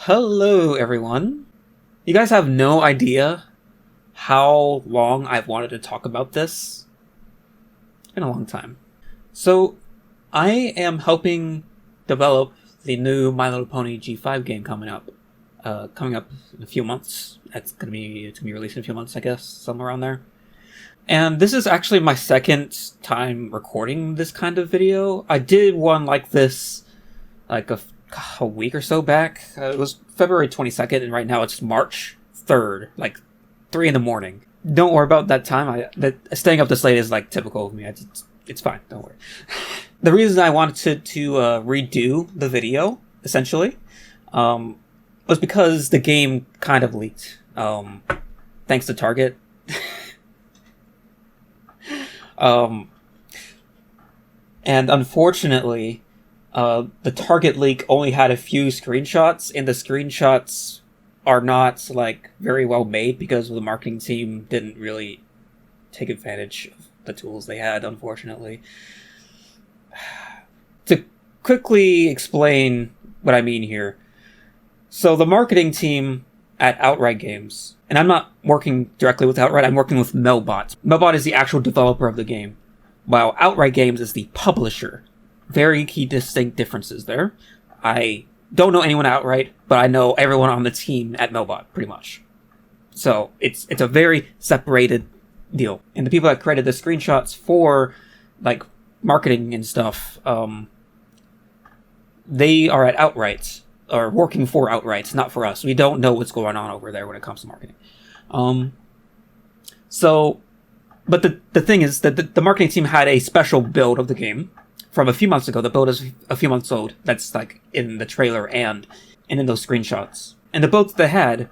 Hello, everyone. You guys have no idea how long I've wanted to talk about this. It's been a long time. So, I am helping develop the new My Little Pony G5 game coming up. Coming up in a few months. It's gonna be released in a few months, I guess, somewhere around there. And this is actually my second time recording this kind of video. I did one like this, like a week or so back. It was February 22nd, and right now it's March 3rd, like 3 in the morning. Don't worry about that time. Staying up this late is like typical of me. It's fine. Don't worry. The reason I wanted to redo the video, essentially, was because the game kind of leaked. Thanks to Target. And unfortunately, the Target leak only had a few screenshots, and the screenshots are not like very well made because the marketing team didn't really take advantage of the tools they had, unfortunately. To quickly explain what I mean here. So the marketing team at Outright Games, and I'm not working directly with Outright, I'm working with Melbot. Melbot is the actual developer of the game, while Outright Games is the publisher. Very key distinct differences there. I don't know anyone outright, but I know everyone on the team at Melbot, pretty much. So it's a very separated deal. And the people that created the screenshots for like marketing and stuff, they are at Outright, or working for Outright, not for us. We don't know what's going on over there when it comes to marketing. But the thing is that the marketing team had a special build of the game from a few months ago. The build is a few months old. That's like in the trailer and in those screenshots. And the build that they had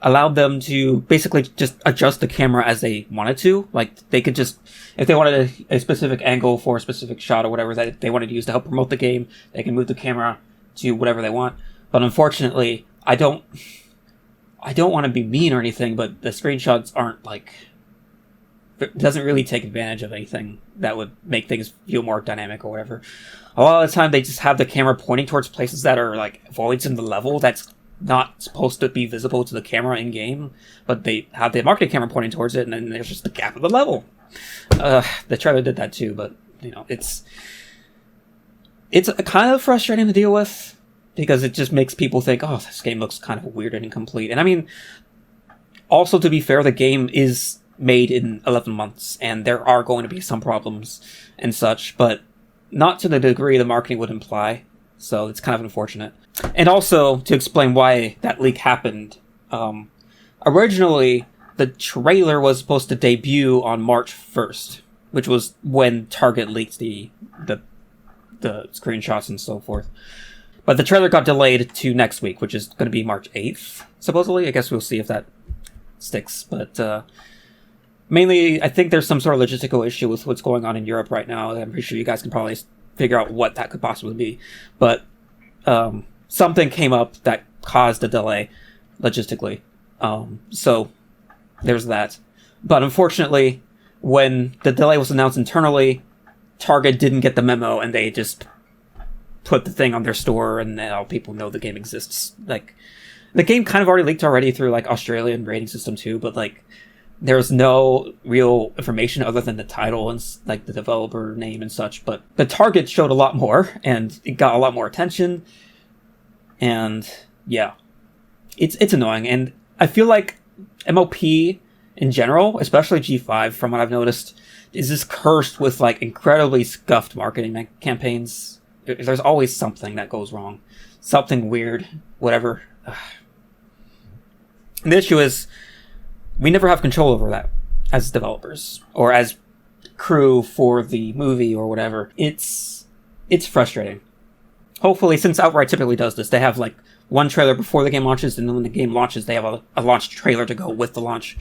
allowed them to basically just adjust the camera as they wanted to. Like they could just, if they wanted a specific angle for a specific shot or whatever that they wanted to use to help promote the game, they can move the camera to whatever they want. But unfortunately, I don't want to be mean or anything, but the screenshots aren't like, it doesn't really take advantage of anything that would make things feel more dynamic or whatever. A lot of the time, they just have the camera pointing towards places that are like voids in the level that's not supposed to be visible to the camera in game, but they have the marketing camera pointing towards it, and then there's just the gap of the level. The trailer did that too, but you know, it's kind of frustrating to deal with because it just makes people think, oh, this game looks kind of weird and incomplete. And I mean, also to be fair, the game is made in 11 months, and there are going to be some problems and such, but not to the degree the marketing would imply, so it's kind of unfortunate. And also, to explain why that leak happened, originally, the trailer was supposed to debut on March 1st, which was when Target leaked the screenshots and so forth. But the trailer got delayed to next week, which is going to be March 8th, supposedly. I guess we'll see if that sticks, but mainly, I think there's some sort of logistical issue with what's going on in Europe right now. I'm pretty sure you guys can probably figure out what that could possibly be. But something came up that caused a delay logistically. So there's that. But unfortunately, when the delay was announced internally, Target didn't get the memo, and they just put the thing on their store, and now people know the game exists. Like, the game kind of already leaked already through like Australian rating system too, but like, there's no real information other than the title and like the developer name and such. But the Target showed a lot more, and it got a lot more attention. And yeah, it's annoying. And I feel like MLP in general, especially G5, from what I've noticed, is just cursed with like incredibly scuffed marketing campaigns. There's always something that goes wrong, something weird, whatever. And the issue is, we never have control over that as developers or as crew for the movie or whatever. It's frustrating. Hopefully, since Outright typically does this, they have like one trailer before the game launches, and then when the game launches, they have a launch trailer to go with the launch.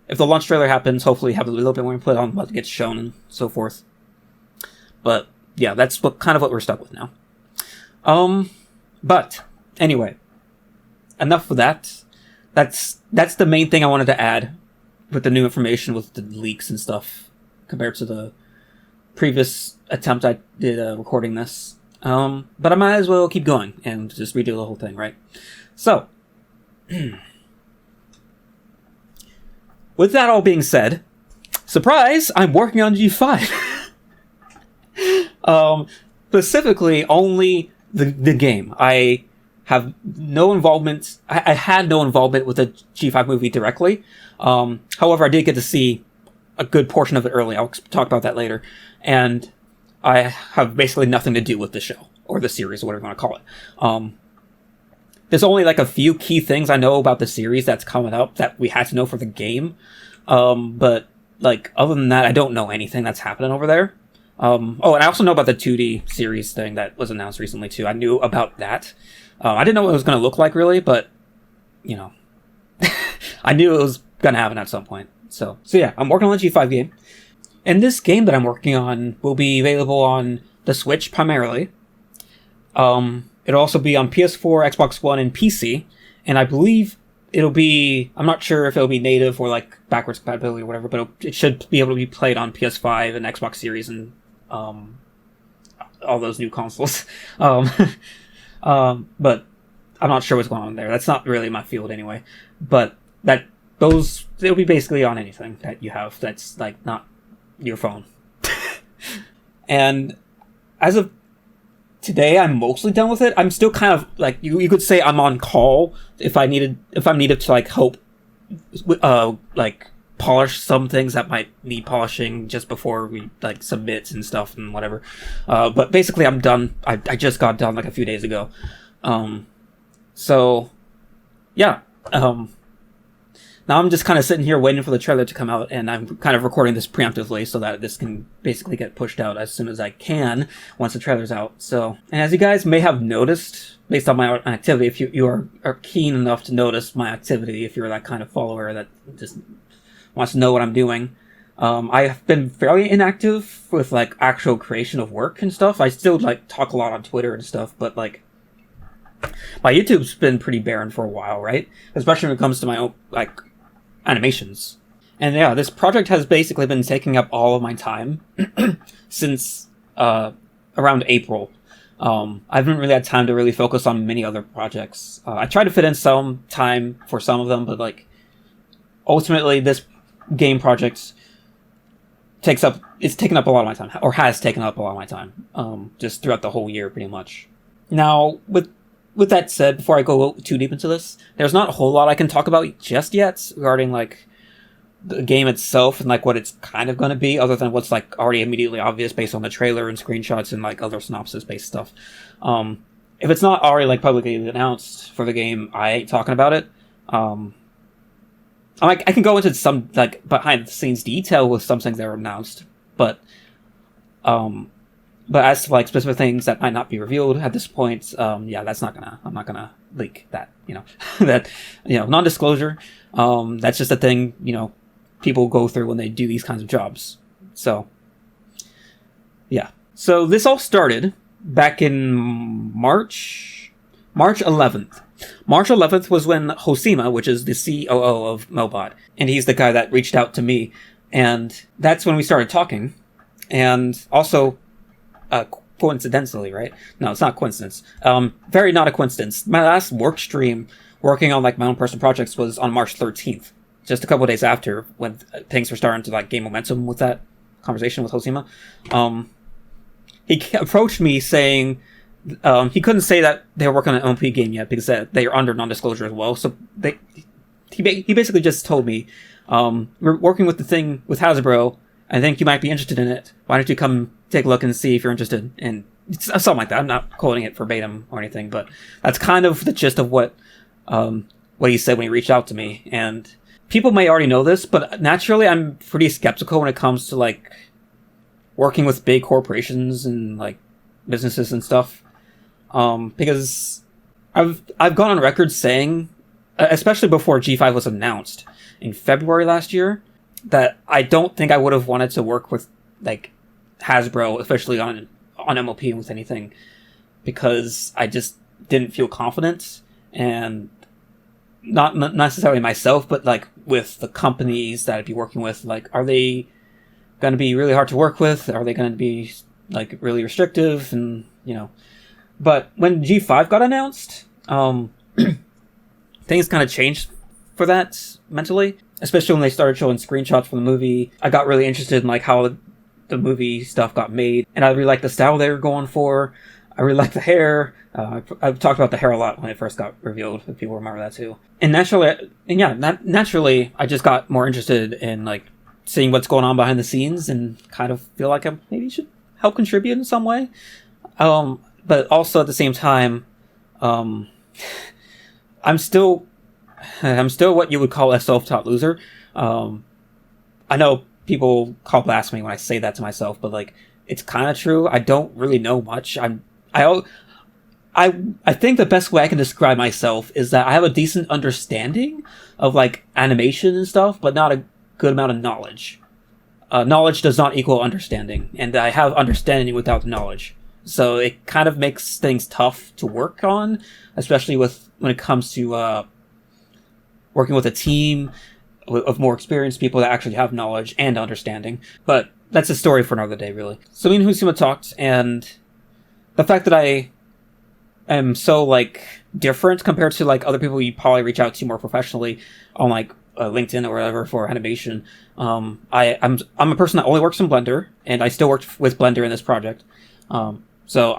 If the launch trailer happens, hopefully have a little bit more input on what gets shown and so forth. But yeah, that's what we're stuck with now. But anyway, enough of that. That's the main thing I wanted to add with the new information with the leaks and stuff compared to the previous attempt I did recording this. But I might as well keep going and just redo the whole thing, right? So, with that all being said, surprise, I'm working on G5. Specifically, only the game. I have no involvement. I had no involvement with the G5 movie directly. However, I did get to see a good portion of it early. I'll talk about that later. And I have basically nothing to do with the show or the series, or whatever you want to call it. There's only like a few key things I know about the series that's coming up that we had to know for the game. But like other than that, I don't know anything that's happening over there. And I also know about the 2D series thing that was announced recently too. I knew about that. I didn't know what it was going to look like really, but you know, I knew it was going to happen at some point. So yeah, I'm working on the G5 game. And this game that I'm working on will be available on the Switch primarily. It'll also be on PS4, Xbox One, and PC. And I believe it'll be, I'm not sure if it'll be native or like backwards compatibility or whatever, but it should be able to be played on PS5 and Xbox Series and all those new consoles. But I'm not sure what's going on there. That's not really my field anyway. But it'll be basically on anything that you have that's like not your phone. And as of today, I'm mostly done with it. I'm still kind of like you could say I'm on call if I'm needed to like like polish some things that might need polishing just before we like submit and stuff and whatever. But basically I'm done. I just got done like a few days ago. So yeah. Now I'm just kind of sitting here waiting for the trailer to come out, and I'm kind of recording this preemptively so that this can basically get pushed out as soon as I can once the trailer's out. So, and as you guys may have noticed, based on my activity, if you are keen enough to notice my activity, if you're that kind of follower that just wants to know what I'm doing, I have been fairly inactive with like actual creation of work and stuff. I still like talk a lot on Twitter and stuff, but like my YouTube's been pretty barren for a while, right? Especially when it comes to my own like animations. And yeah, this project has basically been taking up all of my time since around April. I haven't really had time to really focus on many other projects. I tried to fit in some time for some of them, but like ultimately this game project it's taken up a lot of my time, or has taken up a lot of my time, just throughout the whole year pretty much. Now, with that said, before I go too deep into this, there's not a whole lot I can talk about just yet regarding like the game itself and like what it's kind of going to be, other than what's like already immediately obvious based on the trailer and screenshots and like other synopsis based stuff. If it's not already like publicly announced for the game, I ain't talking about it. I can go into some like behind the scenes detail with some things that were announced, but as to like specific things that might not be revealed at this point, I'm not gonna leak that, that, non-disclosure. That's just a thing, people go through when they do these kinds of jobs. So, yeah. So this all started back in March 11th. March 11th was when Hosima, which is the COO of Melbot, and he's the guy that reached out to me, and that's when we started talking. And also, coincidentally, right? No, it's not coincidence. Very not a coincidence. My last work stream working on like my own personal projects was on March 13th, just a couple of days after when things were starting to like gain momentum with that conversation with Hosima. He approached me saying he couldn't say that they were working on an MLP game yet because they are under non-disclosure as well. So he basically just told me, we're working with the thing with Hasbro. I think you might be interested in it. Why don't you come take a look and see if you're interested? And something like that. I'm not quoting it verbatim or anything, but that's kind of the gist of what he said when he reached out to me. And people may already know this, but naturally I'm pretty skeptical when it comes to like working with big corporations and like businesses and stuff. Because I've gone on record saying, especially before G5 was announced in February last year, that I don't think I would have wanted to work with like Hasbro, especially on MLP with anything, because I just didn't feel confident, and not necessarily myself, but like with the companies that I'd be working with. Like, are they going to be really hard to work with? Are they going to be like really restrictive and you know. But when G5 got announced, things kind of changed for that mentally, especially when they started showing screenshots from the movie. I got really interested in like how the movie stuff got made, and I really liked the style they were going for. I really liked the hair. I've talked about the hair a lot when it first got revealed, if people remember that too. And naturally, I just got more interested in like seeing what's going on behind the scenes, and kind of feel like I maybe should help contribute in some way. But also at the same time, I'm still what you would call a self-taught loser. I know people call blasphemy when I say that to myself, but like it's kind of true. I don't really know much. I think the best way I can describe myself is that I have a decent understanding of like animation and stuff, but not a good amount of knowledge. Knowledge does not equal understanding, and I have understanding without knowledge. So it kind of makes things tough to work on, especially when it comes to working with a team of more experienced people that actually have knowledge and understanding. But that's a story for another day, really. So me and Husima talked, and the fact that I am so like different compared to like other people you probably reach out to more professionally on like LinkedIn or whatever for animation. I'm a person that only works in Blender, and I still worked with Blender in this project. So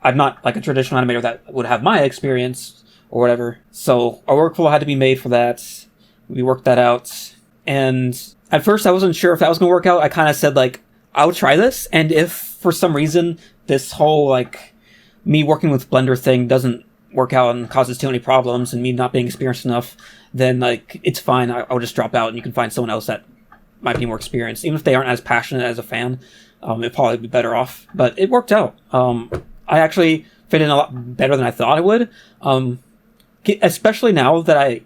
I'm not like a traditional animator that would have my experience or whatever. So our workflow had to be made for that. We worked that out. And at first I wasn't sure if that was going to work out. I kind of said like, I'll try this. And if for some reason this whole like me working with Blender thing doesn't work out and causes too many problems and me not being experienced enough, then like, it's fine. I'll just drop out and you can find someone else that might be more experienced. Even if they aren't as passionate as a fan, it'd probably be better off. But it worked out. I actually fit in a lot better than I thought I would. Especially now that I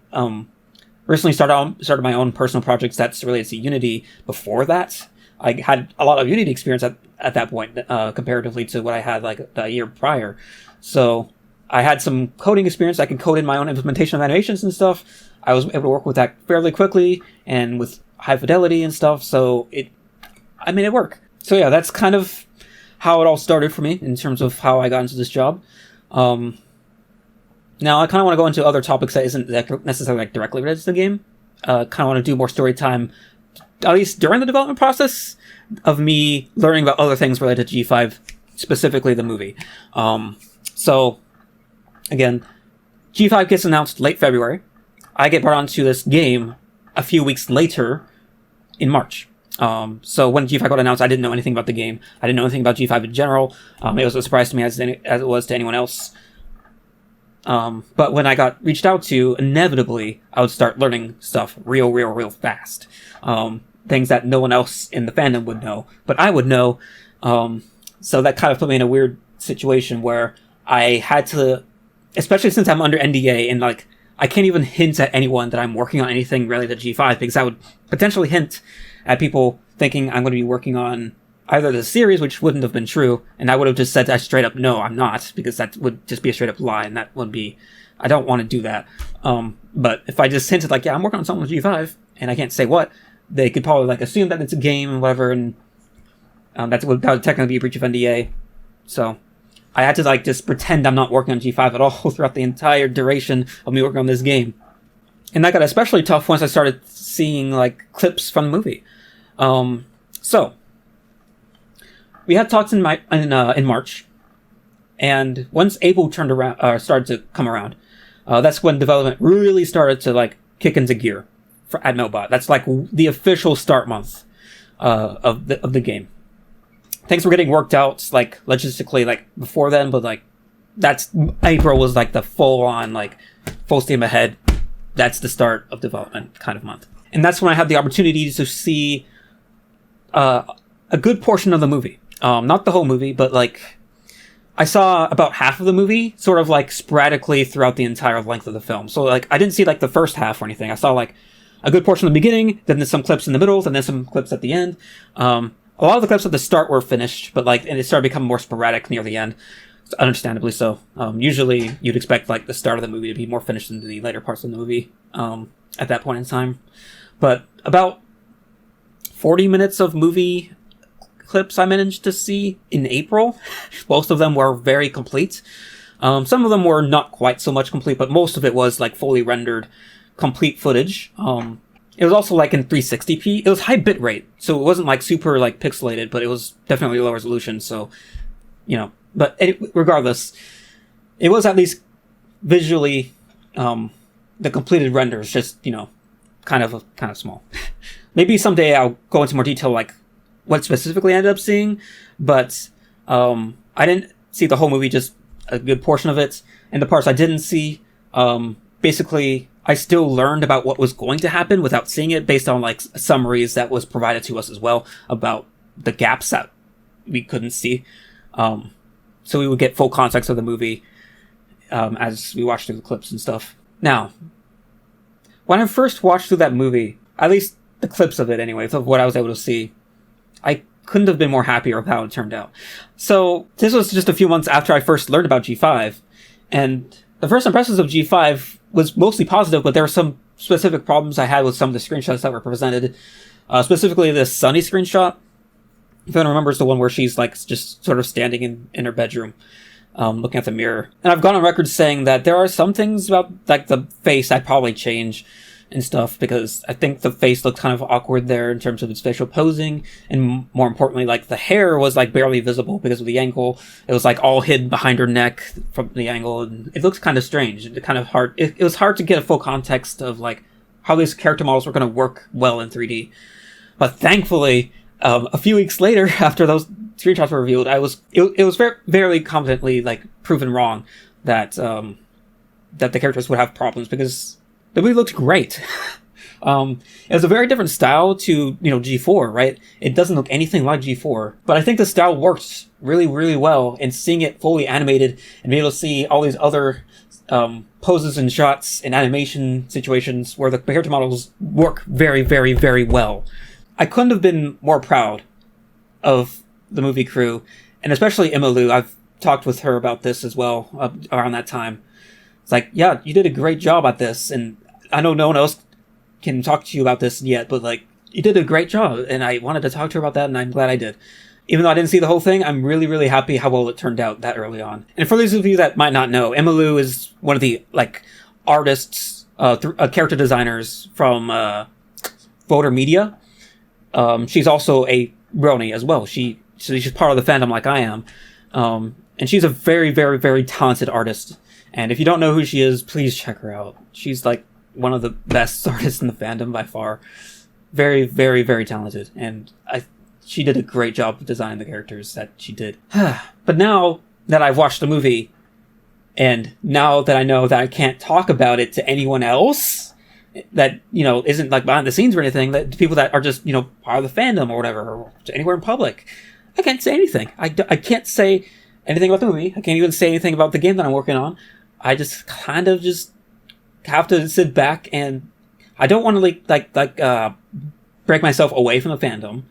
recently started my own personal projects that's related to Unity. Before that, I had a lot of Unity experience at that point, comparatively to what I had like a year prior. So I had some coding experience. I can code in my own implementation of animations and stuff. I was able to work with that fairly quickly and with high fidelity and stuff. So I made it work. So yeah, that's kind of how it all started for me in terms of how I got into this job. Now I kind of want to go into other topics that isn't necessarily like directly related to the game. Kind of want to do more story time, at least during the development process, of me learning about other things related to G5, specifically the movie. So again, G5 gets announced late February. I get brought onto this game a few weeks later in March. So when G5 got announced, I didn't know anything about the game. I didn't know anything about G5 in general. It was a surprise to me as it was to anyone else. But when I got reached out to, inevitably, I would start learning stuff real fast. Things that no one else in the fandom would know, but I would know. So that kind of put me in a weird situation where I had to, especially since I'm under NDA, and like, I can't even hint at anyone that I'm working on anything related to G5, because that would potentially hint at people thinking I'm going to be working on either the series, which wouldn't have been true, and I would have just said that straight up, no, I'm not, because that would just be a straight up lie, and that would be, I don't want to do that. But if I just hinted like, yeah, I'm working on something with G5, and I can't say what, they could probably like assume that it's a game and whatever, and that would technically be a breach of NDA. So I had to like just pretend I'm not working on G5 at all throughout the entire duration of me working on this game. And that got especially tough once I started seeing like clips from the movie. So we had talks in March, and once April turned around, started to come around, that's when development really started to like kick into gear at Melbot. That's like the official start month of the game. Things were getting worked out like logistically like before then, but like that's April was like the full steam ahead. That's the start of development kind of month. And that's when I had the opportunity to see a good portion of the movie. Not the whole movie, but like I saw about half of the movie sort of like sporadically throughout the entire length of the film. So like I didn't see like the first half or anything. I saw like a good portion of the beginning, then there's some clips in the middle, then there's some clips at the end. A lot of the clips at the start were finished, but like, and it started becoming more sporadic near the end, understandably so. Usually you'd expect like the start of the movie to be more finished than the later parts of the movie, at that point in time. But about 40 minutes of movie clips I managed to see in April. Most of them were very complete. Some of them were not quite so much complete, but most of it was like fully rendered, complete footage. It was also like in 360p. It was high bitrate, so it wasn't like super like pixelated, but it was definitely low resolution. So, but regardless, it was at least visually, the completed renders just kind of small. Maybe someday I'll go into more detail like what specifically I ended up seeing, but I didn't see the whole movie, just a good portion of it, and the parts I didn't see, basically I still learned about what was going to happen without seeing it based on like summaries that was provided to us as well about the gaps that we couldn't see. So we would get full context of the movie as we watched through the clips and stuff. Now, when I first watched through that movie, at least the clips of it anyway, of what I was able to see, I couldn't have been more happier with how it turned out. So this was just a few months after I first learned about G5, and the first impressions of G5 was mostly positive, but there were some specific problems I had with some of the screenshots that were presented. Specifically this Sunny screenshot. If anyone remembers, the one where she's like just sort of standing in her bedroom, looking at the mirror. And I've gone on record saying that there are some things about like the face I'd probably change and stuff, because I think the face looked kind of awkward there in terms of its facial posing, and more importantly, like the hair was like barely visible because of the angle. It was like all hidden behind her neck from the angle, and it looks kind of strange. It kind of hard. It was hard to get a full context of like how these character models were going to work well in 3D. But thankfully, a few weeks later, after those screenshots were revealed, it was very, very confidently like proven wrong that that the characters would have problems, because the movie looked great. It was a very different style to G4, right? It doesn't look anything like G4, but I think the style worked really, really well. And seeing it fully animated and be able to see all these other poses and shots and animation situations where the character models work very, very, very well. I couldn't have been more proud of the movie crew, and especially Emma Lou. I've talked with her about this as well around that time. It's like, yeah, you did a great job at this, and I know no one else can talk to you about this yet, but like, you did a great job, and I wanted to talk to her about that, and I'm glad I did. Even though I didn't see the whole thing, I'm really, really happy how well it turned out that early on. And for those of you that might not know, Emma Lou is one of the like artists, character designers from Voter Media. She's also a Brony as well. She's part of the fandom like I am. And she's a very, very, very talented artist. And if you don't know who she is, please check her out. She's like one of the best artists in the fandom by far. Very, very, very talented. And she did a great job of designing the characters that she did. But now that I've watched the movie, and now that I know that I can't talk about it to anyone else that, isn't like behind the scenes or anything, that to people that are just, part of the fandom or whatever, or anywhere in public, I can't say anything. I can't say anything about the movie. I can't even say anything about the game that I'm working on. I just kind of just have to sit back, and I don't want to break myself away from the fandom.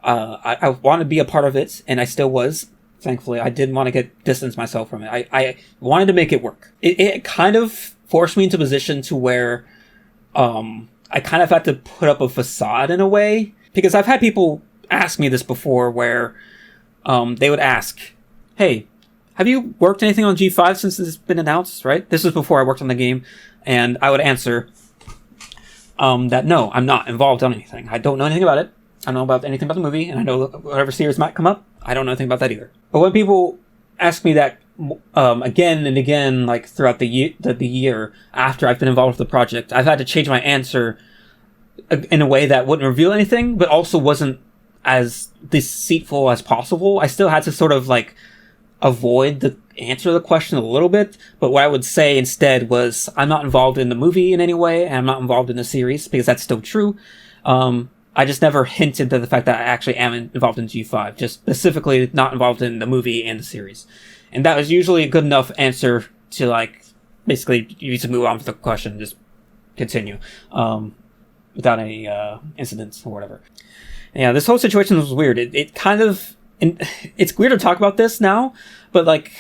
I want to be a part of it, and I still was. Thankfully, I didn't want to distance myself from it. I wanted to make it work. It kind of forced me into a position to where I kind of had to put up a facade in a way, because I've had people ask me this before, where they would ask, "Hey, have you worked anything on G5 since this has been announced?" Right? This was before I worked on the game, and I would answer that no, I'm not involved on anything. I don't know anything about it. I don't know about anything about the movie, and I know whatever series might come up, I don't know anything about that either. But when people ask me that again and again, like throughout the year after I've been involved with the project, I've had to change my answer in a way that wouldn't reveal anything, but also wasn't as deceitful as possible. I still had to sort of like avoid the answer to the question a little bit, but what I would say instead was, I'm not involved in the movie in any way, and I'm not involved in the series, because that's still true. I just never hinted to the fact that I actually am involved in G5, just specifically not involved in the movie and the series. And that was usually a good enough answer to like, basically, you need to move on with the question, just continue, without any incidents or whatever. Yeah, this whole situation was weird. It kind of, and it's weird to talk about this now, but like,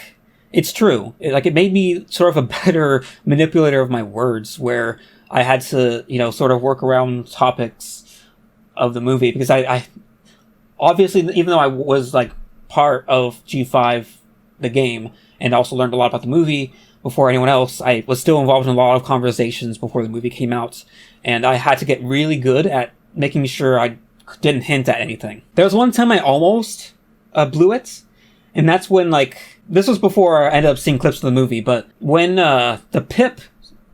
it's true. It made me sort of a better manipulator of my words, where I had to, sort of work around topics of the movie, because I obviously, even though I was like part of G5, the game, and also learned a lot about the movie before anyone else, I was still involved in a lot of conversations before the movie came out, and I had to get really good at making sure I didn't hint at anything. There was one time I almost blew it, and that's when, like, this was before I ended up seeing clips of the movie, but when the Pip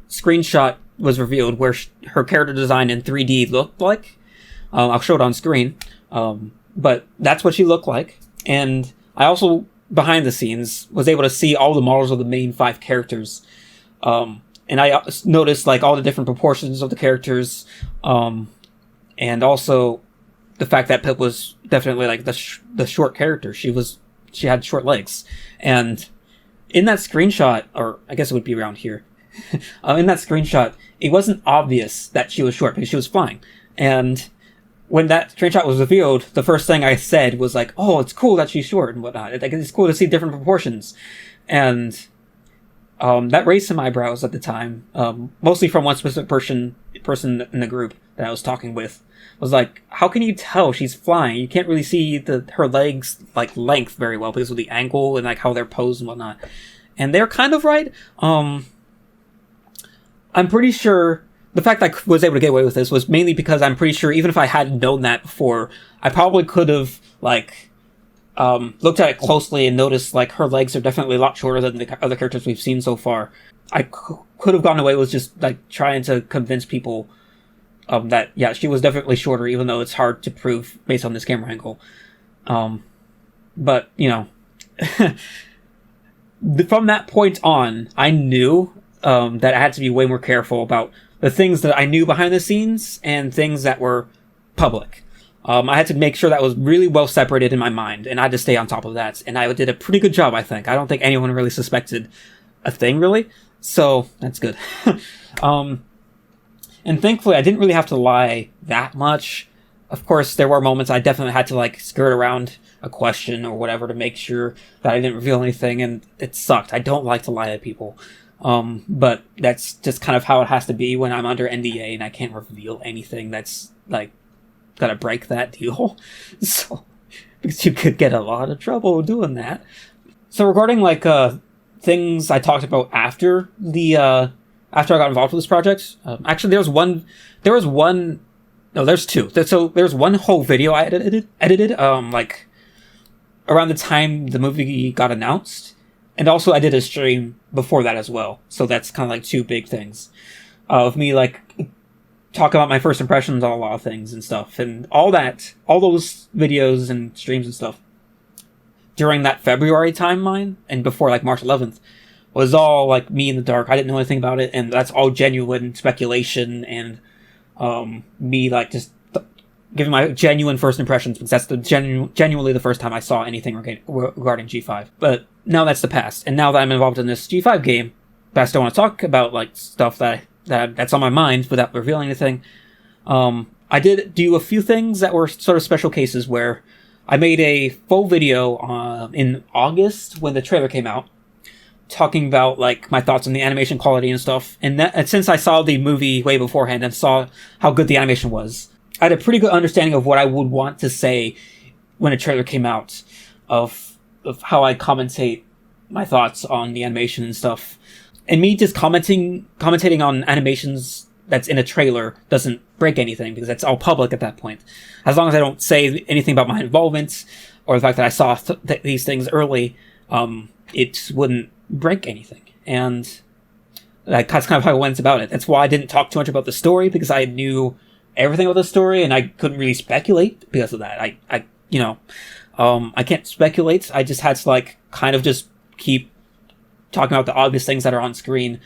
screenshot was revealed where her character design in 3D looked like, I'll show it on screen, but that's what she looked like. And I also, behind the scenes, was able to see all the models of the main 5 characters, and I noticed like all the different proportions of the characters, and also the fact that Pip was definitely like the short character. She had short legs, and in that screenshot, or I guess it would be around here, in that screenshot, it wasn't obvious that she was short because she was flying. And when that screenshot was revealed, the first thing I said was like, "Oh, it's cool that she's short and whatnot. It's cool to see different proportions." And that raised some eyebrows at the time, mostly from one specific person in the group that I was talking with. Was like, how can you tell she's flying? You can't really see her legs like length very well because of the angle and like how they're posed and whatnot. And they're kind of right. I'm pretty sure the fact that I was able to get away with this was mainly because I'm pretty sure even if I hadn't known that before, I probably could have like looked at it closely and noticed like her legs are definitely a lot shorter than the other characters we've seen so far. I could have gotten away with just like trying to convince people that, yeah, she was definitely shorter, even though it's hard to prove based on this camera angle. But, you know, from that point on, I knew that I had to be way more careful about the things that I knew behind the scenes and things that were public. I had to make sure that was really well separated in my mind, and I had to stay on top of that. And I did a pretty good job, I think. I don't think anyone really suspected a thing, really. So, that's good. And thankfully, I didn't really have to lie that much. Of course, there were moments I definitely had to, like, skirt around a question or whatever to make sure that I didn't reveal anything, and it sucked. I don't like to lie to people. But that's just kind of how it has to be when I'm under NDA and I can't reveal anything that's, like, gotta break that deal. So, because you could get a lot of trouble doing that. So regarding, like, things I talked about after I got involved with this project, actually there's two. So there's one whole video I edited, like, around the time the movie got announced, and also I did a stream before that as well. So that's kind of like two big things of me, like, talking about my first impressions on a lot of things and stuff, and all those videos and streams and stuff during that February timeline and before like March 11th was all like me in the dark. I didn't know anything about it, and that's all genuine speculation and me like just giving my genuine first impressions, because that's genuinely the first time I saw anything regarding G5. But now that's the past, and now that I'm involved in this G5 game, but I still want to talk about like stuff that's on my mind without revealing anything. I did do a few things that were sort of special cases where I made a full video in August when the trailer came out, talking about like my thoughts on the animation quality and stuff. And since I saw the movie way beforehand and saw how good the animation was, I had a pretty good understanding of what I would want to say when a trailer came out, of how I commentate my thoughts on the animation and stuff. And me just commentating on animations that's in a trailer doesn't break anything, because that's all public at that point. As long as I don't say anything about my involvement or the fact that I saw these things early, it wouldn't break anything. And that's kind of how I went about it. That's why I didn't talk too much about the story, because I knew everything about the story and I couldn't really speculate because of that. I can't speculate. I just had to like kind of just keep talking about the obvious things that are on screen.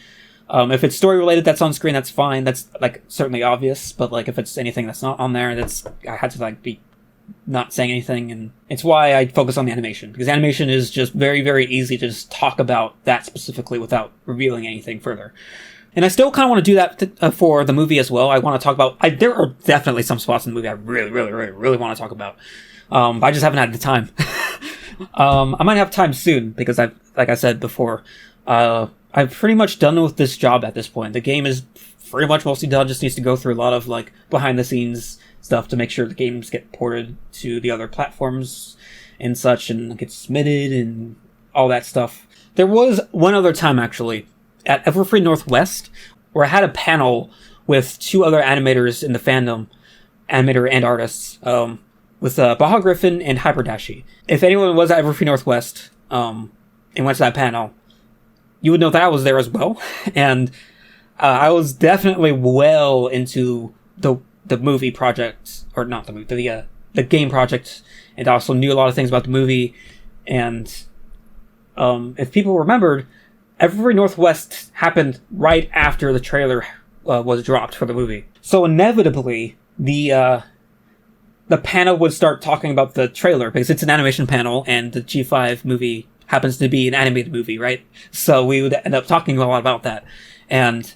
If it's story related that's on screen, that's fine. That's like certainly obvious. But like if it's anything that's not on there, I had to like be not saying anything. And it's why I focus on the animation, because animation is just very, very easy to just talk about that specifically without revealing anything further. And I still kind of want to do that for the movie as well. I want to talk about, there are definitely some spots in the movie I really, really, really, really want to talk about. But I just haven't had the time. I might have time soon, because like I said before, I've pretty much done with this job at this point. The game is pretty much mostly done. Just needs to go through a lot of like behind the scenes stuff to make sure the games get ported to the other platforms and such, and get submitted and all that stuff. There was one other time actually at Everfree Northwest where I had a panel with two other animators in the fandom, animator and artists, with Baja Griffin and Hyperdashi. If anyone was at Everfree Northwest and went to that panel, you would know that I was there as well. And I was definitely well into the movie project, or not the movie, the game project, and also knew a lot of things about the movie. And if people remembered, Everfree Northwest happened right after the trailer was dropped for the movie. So inevitably, the panel would start talking about the trailer, because it's an animation panel, and the G5 movie happens to be an animated movie, right? So we would end up talking a lot about that. And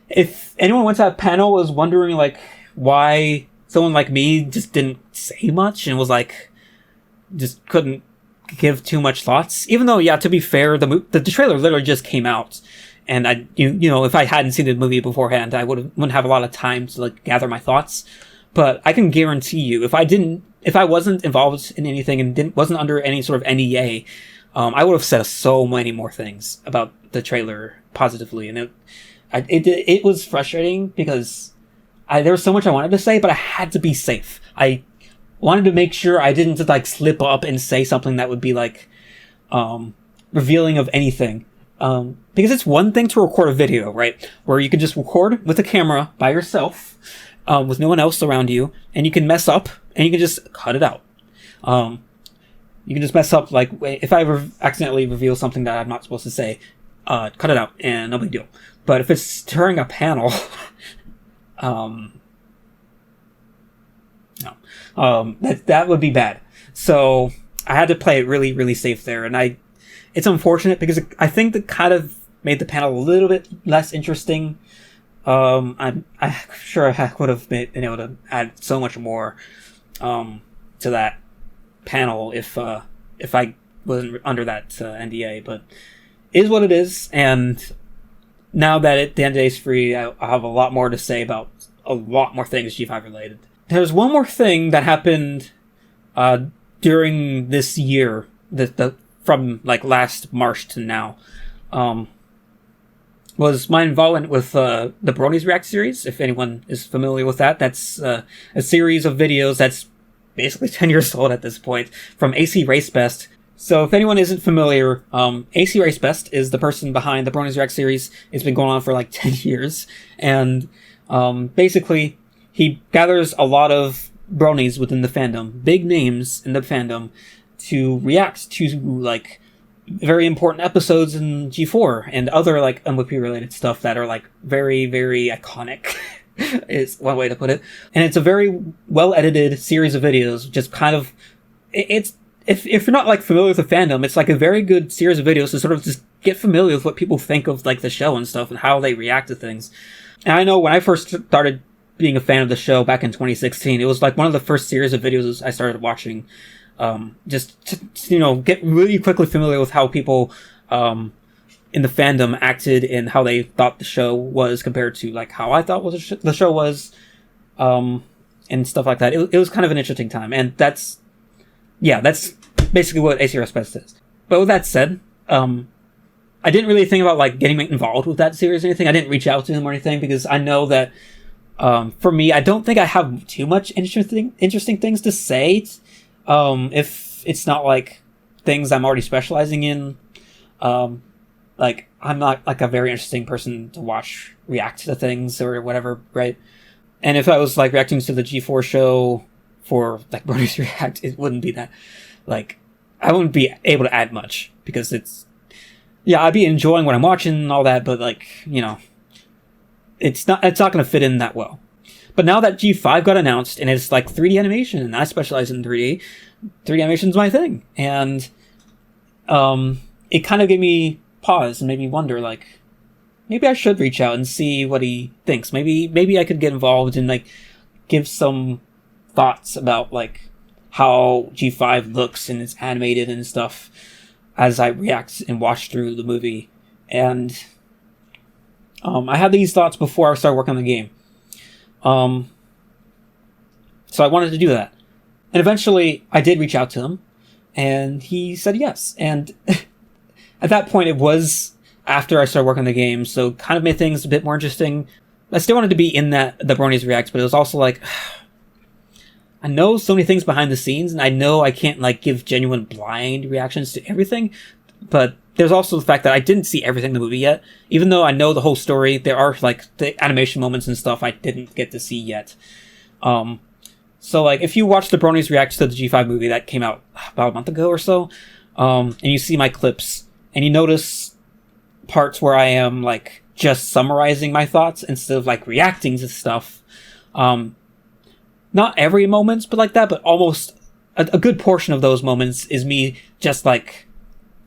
if anyone went to that panel was wondering, like, why someone like me just didn't say much and was like, just couldn't give too much thoughts, even though, yeah, to be fair, the trailer literally just came out, and you know, if I hadn't seen the movie beforehand, I wouldn't have a lot of time to like gather my thoughts. But I can guarantee you, if I wasn't involved in anything and wasn't under any sort of NDA, I would have said so many more things about the trailer positively, and it was frustrating because there was so much I wanted to say, but I had to be safe. I wanted to make sure I didn't just like slip up and say something that would be like revealing of anything. Because it's one thing to record a video, right? Where you can just record with a camera by yourself, with no one else around you, and you can mess up and you can just cut it out. You can just mess up, like if I accidentally reveal something that I'm not supposed to say, cut it out and no big deal. But if it's during a panel, no, that would be bad. So I had to play it really, really safe there, and it's unfortunate because I think that kind of made the panel a little bit less interesting. I'm sure I would have been able to add so much more to that panel if I wasn't under that NDA, but it is what it is. And now that the NDA is free, I have a lot more to say about a lot more things G5 related. There's one more thing that happened during this year, from like last March to now, was my involvement with the Bronies React series. If anyone is familiar with that, that's a series of videos that's basically 10 years old at this point, from AC Race Best. So if anyone isn't familiar, AC Race Best is the person behind the Bronies React series. It's been going on for like 10 years, and basically he gathers a lot of bronies within the fandom, big names in the fandom, to react to like very important episodes in G4 and other like MLP related stuff that are like very, very iconic is one way to put it. And it's a very well edited series of videos, just kind of, it's, if you're not like familiar with the fandom, it's like a very good series of videos to sort of just get familiar with what people think of like the show and stuff and how they react to things. And I know when I first started being a fan of the show back in 2016, it was like one of the first series of videos I started watching, just to, get really quickly familiar with how people in the fandom acted and how they thought the show was compared to like how I thought the show was, and stuff like that. It was kind of an interesting time, and that's basically what AC Race Best is. But with that said, I didn't really think about like getting involved with that series or anything. I didn't reach out to him or anything because I know that for me, I don't think I have too much interesting things to say. If it's not like things I'm already specializing in, like I'm not like a very interesting person to watch react to things or whatever, right? And if I was like reacting to the G4 show for like Bronies React, it wouldn't be that, like, I wouldn't be able to add much because I'd be enjoying what I'm watching and all that, but like, it's not going to fit in that well. But now that G5 got announced and it's like 3D animation, and I specialize in 3D animation is my thing. And it kind of gave me pause and made me wonder, like, maybe I should reach out and see what he thinks. Maybe I could get involved and like give some thoughts about like how G5 looks and it's animated and stuff as I react and watch through the movie. And I had these thoughts before I started working on the game. So I wanted to do that. And eventually I did reach out to him, and he said yes. And at that point, it was after I started working on the game, so kind of made things a bit more interesting. I still wanted to be in the Bronies Reacts, but it was also like, I know so many things behind the scenes, and I know I can't like give genuine blind reactions to everything, but there's also the fact that I didn't see everything in the movie yet. Even though I know the whole story, there are like the animation moments and stuff I didn't get to see yet. So like if you watch the Bronies React to the G5 movie that came out about a month ago or so, and you see my clips, and you notice parts where I am like just summarizing my thoughts instead of like reacting to stuff. Not every moment, but like that, but almost a good portion of those moments is me just like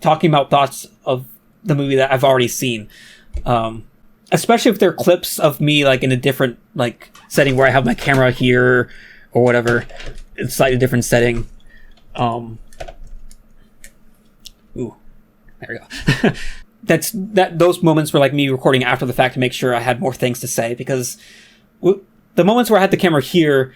talking about thoughts of the movie that I've already seen. Especially if they're clips of me like in a different like setting where I have my camera here or whatever. It's slightly different setting. Ooh, there we go. Those moments were like me recording after the fact to make sure I had more things to say, because the moments where I had the camera here,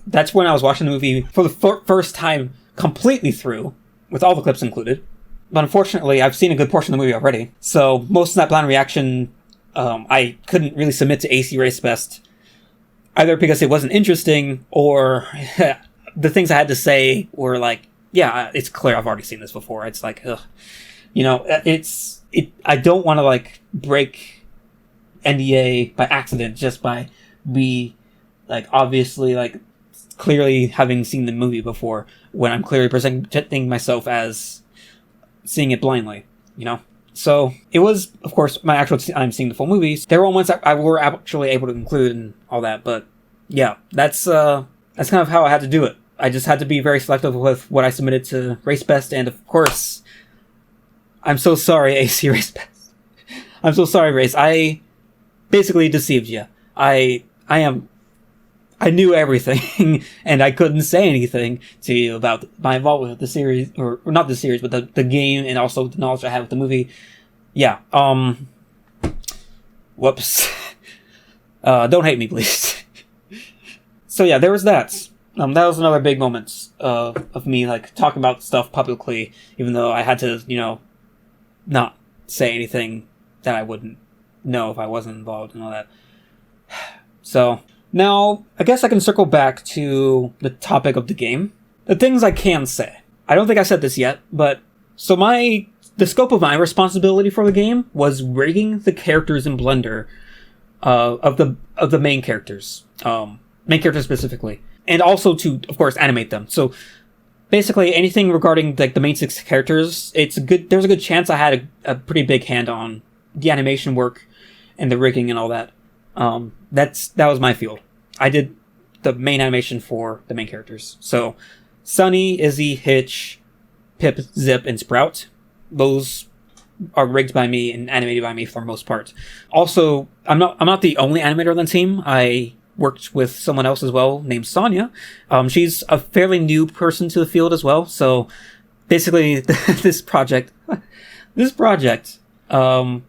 that's when I was watching the movie for the first time completely through, with all the clips included. But unfortunately, I've seen a good portion of the movie already, so most of that blind reaction, I couldn't really submit to AC Race Best, either because it wasn't interesting, or the things I had to say were like, yeah, it's clear I've already seen this before. It's like, ugh. You know, I don't want to like break NDA by accident just by me like obviously like clearly having seen the movie before, when I'm clearly presenting myself as seeing it blindly, you know? So it was, of course, my actual time seeing the full movies. There were moments I were actually able to include and all that, but yeah, that's kind of how I had to do it. I just had to be very selective with what I submitted to Race Best, and of course, I'm so sorry, AC Race Best. I'm so sorry, Race. I basically deceived you. I knew everything, and I couldn't say anything to you about my involvement with the series, or not the series, but the game, and also the knowledge I have with the movie. Yeah, whoops. Don't hate me, please. So yeah, there was that. That was another big moment of me, like, talking about stuff publicly, even though I had to, you know, not say anything that I wouldn't know if I wasn't involved and all that. So, now, I guess I can circle back to the topic of the game. The things I can say. I don't think I said this yet, but, so the scope of my responsibility for the game was rigging the characters in Blender, of the main characters. Main characters specifically. And also to, of course, animate them. So, basically, anything regarding like the main 6 characters, there's a good chance I had a pretty big hand on the animation work and the rigging and all that. That was my field. I did the main animation for the main characters. So, Sunny, Izzy, Hitch, Pip, Zip, and Sprout. Those are rigged by me and animated by me for the most part. Also, I'm not the only animator on the team. I worked with someone else as well named Sonia. She's a fairly new person to the field as well. So basically this project had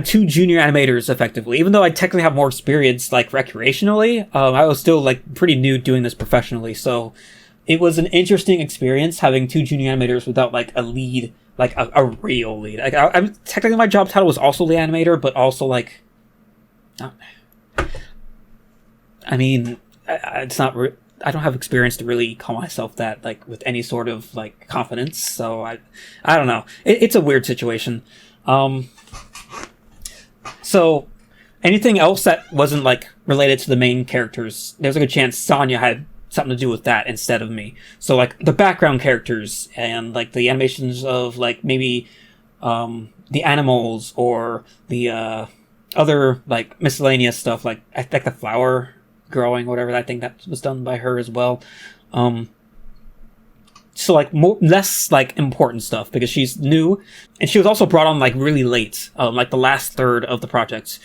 2 junior animators effectively. Even though I technically have more experience like recreationally, I was still like pretty new doing this professionally. So it was an interesting experience having 2 junior animators without like a lead, like a real lead. Like I'm technically, my job title was also lead animator, but also like, I mean, it's not. I don't have experience to really call myself that, like, with any sort of like confidence. So I don't know. It's a weird situation. So anything else that wasn't like related to the main characters, there's a good chance Sonya had something to do with that instead of me. So like the background characters and like the animations of like maybe the animals or the other like miscellaneous stuff, like I think the flower growing, whatever. I think that was done by her as well. So like less like important stuff because she's new, and she was also brought on like really late, like the last third of the project.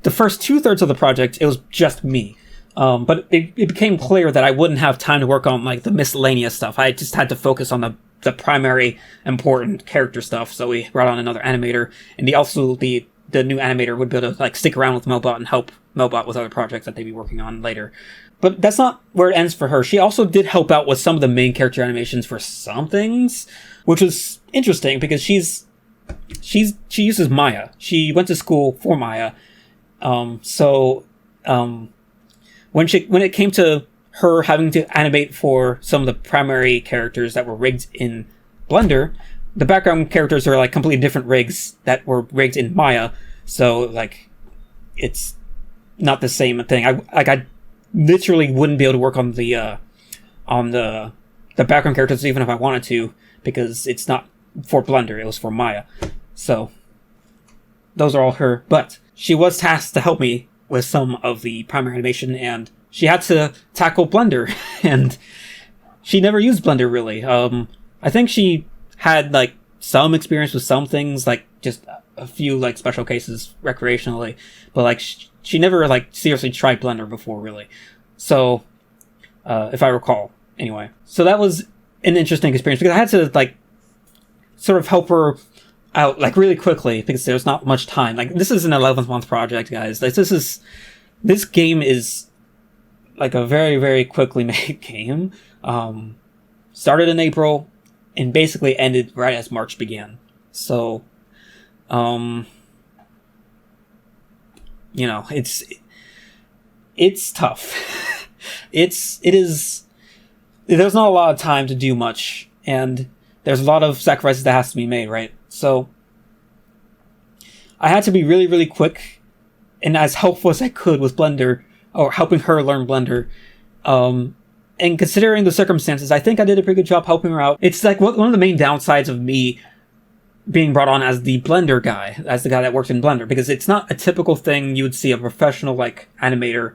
The first 2/3 of the project, it was just me. But it became clear that I wouldn't have time to work on like the miscellaneous stuff. I just had to focus on the primary important character stuff. So we brought on another animator, and also the the new animator would be able to like stick around with Melbot and help Melbot with other projects that they'd be working on later. But that's not where it ends for her. She also did help out with some of the main character animations for some things, which was interesting because she uses Maya. She went to school for Maya. When it came to her having to animate for some of the primary characters that were rigged in Blender, the background characters are like completely different rigs that were rigged in Maya. So like, it's not the same thing. I literally wouldn't be able to work on the background characters even if I wanted to, because it's not for Blender, it was for Maya. So those are all her, but she was tasked to help me with some of the primary animation, and she had to tackle Blender, and she never used Blender really. I think she had like some experience with some things, like just a few like special cases recreationally, but like she never like seriously tried Blender before really. So if I recall, anyway. So that was an interesting experience because I had to like sort of help her out like really quickly because there's not much time. Like this is an 11th month project, guys. Like this game is like a very, very quickly made game. Started in April and basically ended right as March began. So, you know, it's tough. It is, there's not a lot of time to do much, and there's a lot of sacrifices that has to be made, right? So I had to be really, really quick and as helpful as I could with Blender, or helping her learn Blender. And considering the circumstances, I think I did a pretty good job helping her out. It's like one of the main downsides of me being brought on as the Blender guy, as the guy that works in Blender, because it's not a typical thing you would see a professional like animator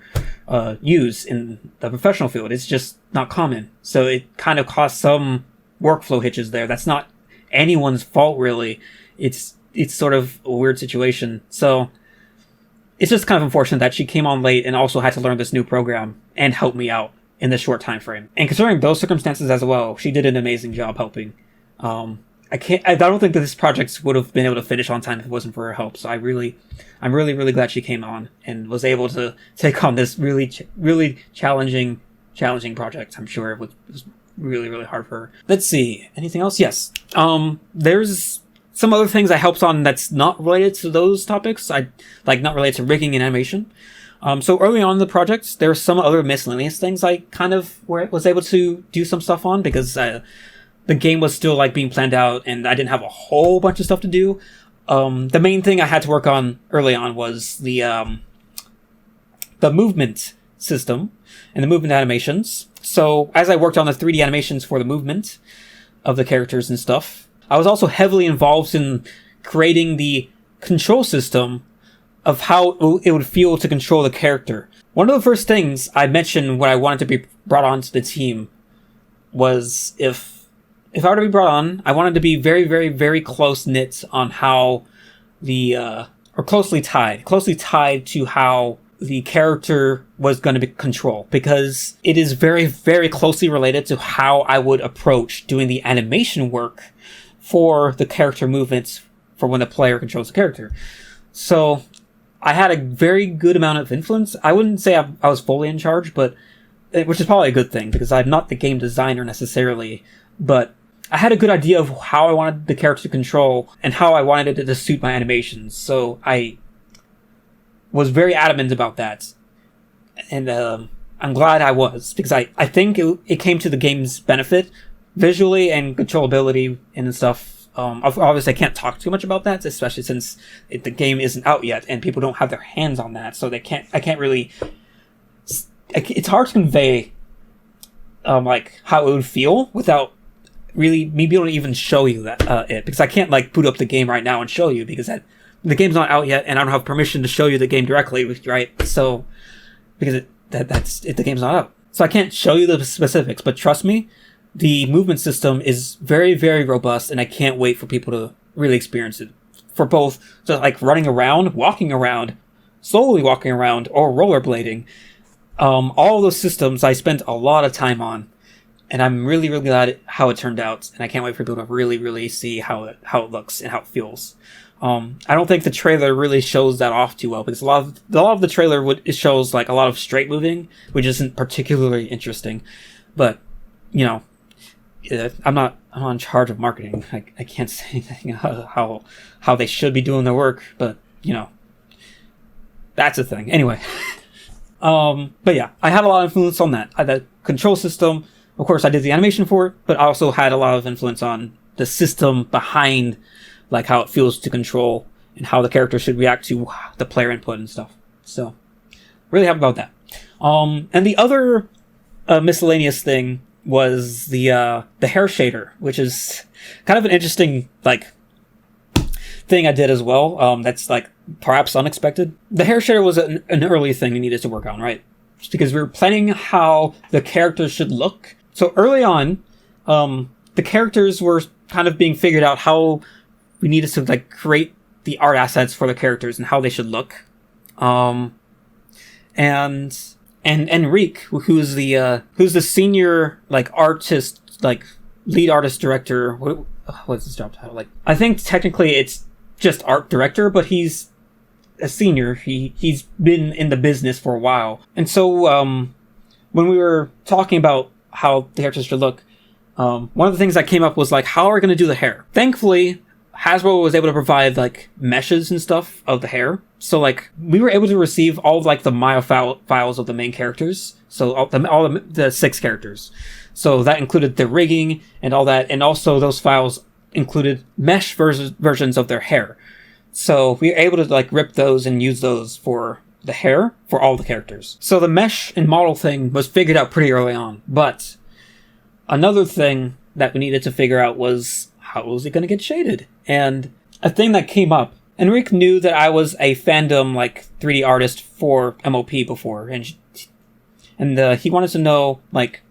use in the professional field. It's just not common. So it kind of caused some workflow hitches there. That's not anyone's fault really. It's sort of a weird situation. So it's just kind of unfortunate that she came on late and also had to learn this new program and help me out in this short time frame. And considering those circumstances as well, she did an amazing job helping. I don't think that this project would have been able to finish on time if it wasn't for her help. So I'm really, really glad she came on and was able to take on this really challenging project. I'm sure it was really, really hard for her. Let's see. Anything else? Yes. There's some other things I helped on that's not related to those topics. Not related to rigging and animation. So early on in the project, there were some other miscellaneous things I kind of was able to do some stuff on because the game was still like being planned out and I didn't have a whole bunch of stuff to do. The main thing I had to work on early on was the movement system and the movement animations. So as I worked on the 3D animations for the movement of the characters and stuff, I was also heavily involved in creating the control system of how it would feel to control the character. One of the first things I mentioned when I wanted to be brought onto the team was if I were to be brought on, I wanted to be very, very, very close knit on how or closely tied to how the character was going to be controlled, because it is very, very closely related to how I would approach doing the animation work for the character movements for when the player controls the character. So I had a very good amount of influence. I wouldn't say I was fully in charge, but which is probably a good thing because I'm not the game designer necessarily, but I had a good idea of how I wanted the character to control and how I wanted it to suit my animations. So I was very adamant about that. And I'm glad I was, because I think it came to the game's benefit visually and controllability and stuff. Obviously I can't talk too much about that, especially since the game isn't out yet and people don't have their hands on that, so I can't really, it's hard to convey like how it would feel without really me being able to even show you that it, because I can't like boot up the game right now and show you because the game's not out yet and I don't have permission to show you the game directly, right? So because the game's not out, so I can't show you the specifics, but trust me, the movement system is very, very robust, and I can't wait for people to really experience it. For both, so like running around, walking around, slowly walking around, or rollerblading. All of those systems I spent a lot of time on, and I'm really, really glad how it turned out, and I can't wait for people to really, really see how it looks and how it feels. I don't think the trailer really shows that off too well, because a lot of the trailer it shows like a lot of straight moving, which isn't particularly interesting. But you know, I'm not in charge of marketing. I can't say anything how they should be doing their work, but you know, that's a thing. Anyway, but yeah, I had a lot of influence on that. The control system, of course, I did the animation for it, but I also had a lot of influence on the system behind, like how it feels to control and how the character should react to the player input and stuff. So, really happy about that. And the other miscellaneous thing was the hair shader, which is kind of an interesting like thing I did as well. That's like perhaps unexpected. The hair shader was an early thing we needed to work on, right? Just because we were planning how the characters should look. So early on, the characters were kind of being figured out how we needed to like create the art assets for the characters and how they should look. And Enrique, who's the senior like artist, like lead artist director. What's his job title? Like, I think technically it's just art director, but he's a senior. He's been in the business for a while. And so when we were talking about how the characters should look, one of the things that came up was like, how are we going to do the hair? Thankfully, Hasbro was able to provide like meshes and stuff of the hair. So like we were able to receive all of, like the Maya files of the main characters. So all the 6 characters. So that included the rigging and all that. And also those files included mesh versions of their hair. So we were able to like rip those and use those for the hair for all the characters. So the mesh and model thing was figured out pretty early on. But another thing that we needed to figure out was, how was it going to get shaded? And a thing that came up, Enrique knew that I was a fandom like 3D artist for MLP before, and he wanted to know like